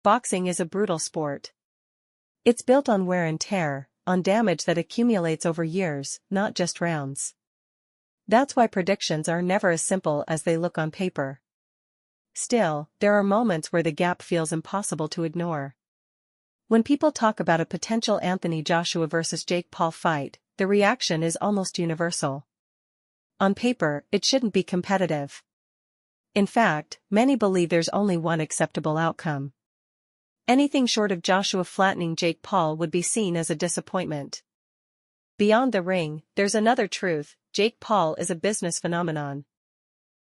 Boxing is a brutal sport. It's built on wear and tear, on damage that accumulates over years, not just rounds. That's why predictions are never as simple as they look on paper. Still, there are moments where the gap feels impossible to ignore. When people talk about a potential Anthony Joshua versus Jake Paul fight, the reaction is almost universal. On paper, it shouldn't be competitive. In fact, many believe there's only one acceptable outcome. Anything short of Joshua flattening Jake Paul would be seen as a disappointment. Beyond the ring, there's another truth: Jake Paul is a business phenomenon.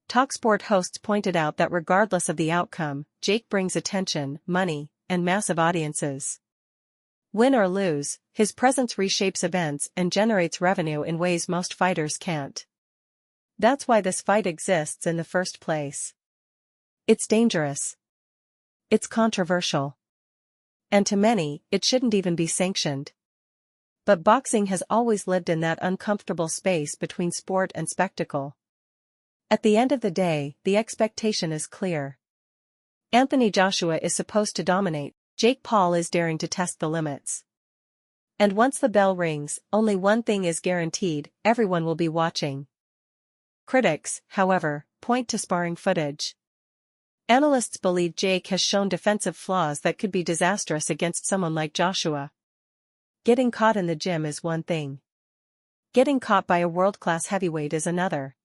Talksport hosts pointed out that regardless of the outcome, Jake brings attention, money, and massive audiences. Win or lose, his presence reshapes events and generates revenue in ways most fighters can't. That's why this fight exists in the first place. It's dangerous. It's controversial. And to many, it shouldn't even be sanctioned. But boxing has always lived in that uncomfortable space between sport and spectacle. At the end of the day, the expectation is clear. Anthony Joshua is supposed to dominate, Jake Paul is daring to test the limits. And once the bell rings, only one thing is guaranteed: everyone will be watching. Critics, however, point to sparring footage. Analysts believe Jake has shown defensive flaws that could be disastrous against someone like Joshua. Getting caught in the gym is one thing. Getting caught by a world-class heavyweight is another.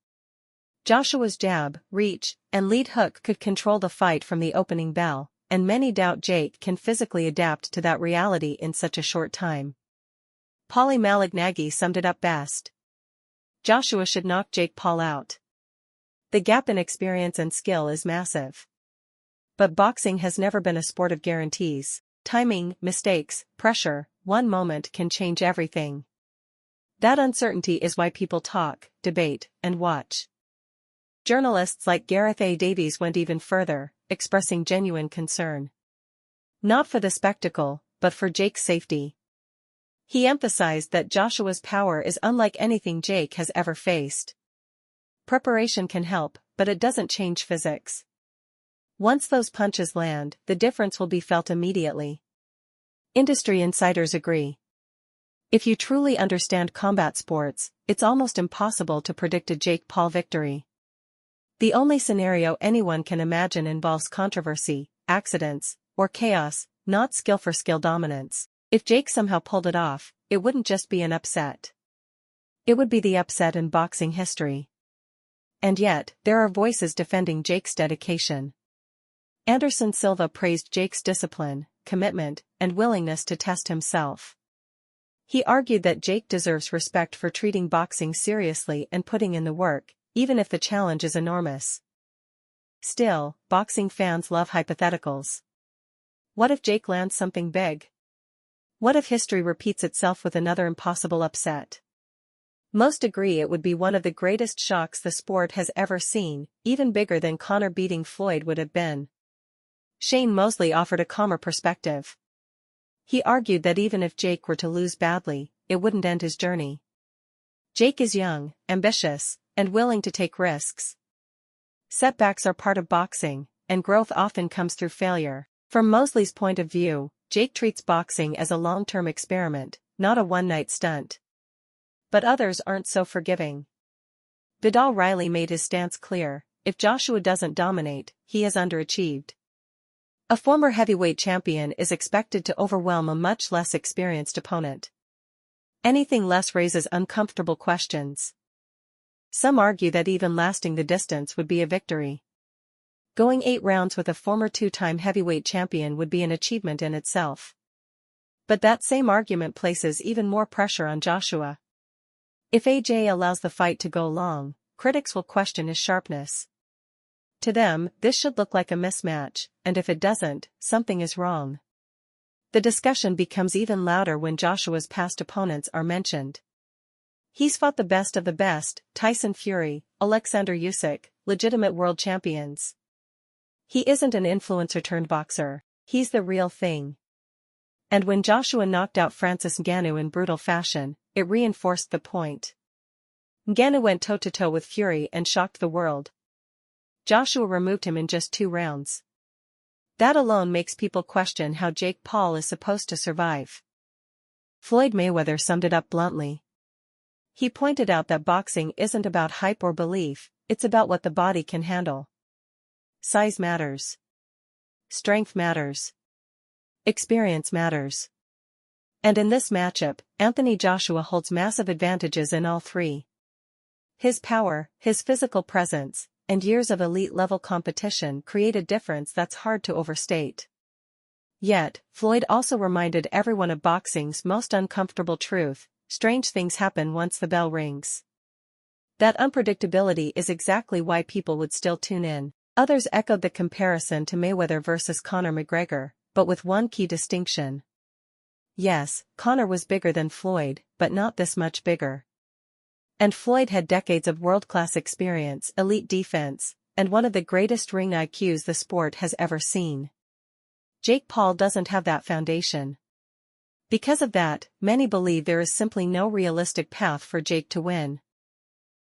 Joshua's jab, reach, and lead hook could control the fight from the opening bell, and many doubt Jake can physically adapt to that reality in such a short time. Paulie Malignaggi summed it up best. Joshua should knock Jake Paul out. The gap in experience and skill is massive. But boxing has never been a sport of guarantees. Timing, mistakes, pressure, one moment can change everything. That uncertainty is why people talk, debate, and watch. Journalists like Gareth A. Davies went even further, expressing genuine concern. Not for the spectacle, but for Jake's safety. He emphasized that Joshua's power is unlike anything Jake has ever faced. Preparation can help, but it doesn't change physics. Once those punches land, the difference will be felt immediately. Industry insiders agree. If you truly understand combat sports, it's almost impossible to predict a Jake Paul victory. The only scenario anyone can imagine involves controversy, accidents, or chaos, not skill for skill dominance. If Jake somehow pulled it off, it wouldn't just be an upset. It would be the upset in boxing history. And yet, there are voices defending Jake's dedication. Anderson Silva praised Jake's discipline, commitment, and willingness to test himself. He argued that Jake deserves respect for treating boxing seriously and putting in the work, even if the challenge is enormous. Still, boxing fans love hypotheticals. What if Jake lands something big? What if history repeats itself with another impossible upset? Most agree it would be one of the greatest shocks the sport has ever seen, even bigger than Conor beating Floyd would have been. Shane Mosley offered a calmer perspective. He argued that even if Jake were to lose badly, it wouldn't end his journey. Jake is young, ambitious, and willing to take risks. Setbacks are part of boxing, and growth often comes through failure. From Mosley's point of view, Jake treats boxing as a long-term experiment, not a one-night stunt. But others aren't so forgiving. Vidal Riley made his stance clear: if Joshua doesn't dominate, he has underachieved. A former heavyweight champion is expected to overwhelm a much less experienced opponent. Anything less raises uncomfortable questions. Some argue that even lasting the distance would be a victory. Going 8 rounds with a former 2-time heavyweight champion would be an achievement in itself. But that same argument places even more pressure on Joshua. If AJ allows the fight to go long, critics will question his sharpness. To them, this should look like a mismatch, and if it doesn't, something is wrong. The discussion becomes even louder when Joshua's past opponents are mentioned. He's fought the best of the best: Tyson Fury, Alexander Usyk, legitimate world champions. He isn't an influencer-turned-boxer, he's the real thing. And when Joshua knocked out Francis Ngannou in brutal fashion, it reinforced the point. Ngannou went toe-to-toe with Fury and shocked the world. Joshua removed him in just 2 rounds. That alone makes people question how Jake Paul is supposed to survive. Floyd Mayweather summed it up bluntly. He pointed out that boxing isn't about hype or belief, it's about what the body can handle. Size matters. Strength matters. Experience matters. And in this matchup, Anthony Joshua holds massive advantages in all three. His power, his physical presence, and years of elite-level competition create a difference that's hard to overstate. Yet, Floyd also reminded everyone of boxing's most uncomfortable truth: strange things happen once the bell rings. That unpredictability is exactly why people would still tune in. Others echoed the comparison to Mayweather versus Conor McGregor, but with one key distinction. Yes, Conor was bigger than Floyd, but not this much bigger. And Floyd had decades of world-class experience, elite defense, and one of the greatest ring IQs the sport has ever seen. Jake Paul doesn't have that foundation. Because of that, many believe there is simply no realistic path for Jake to win.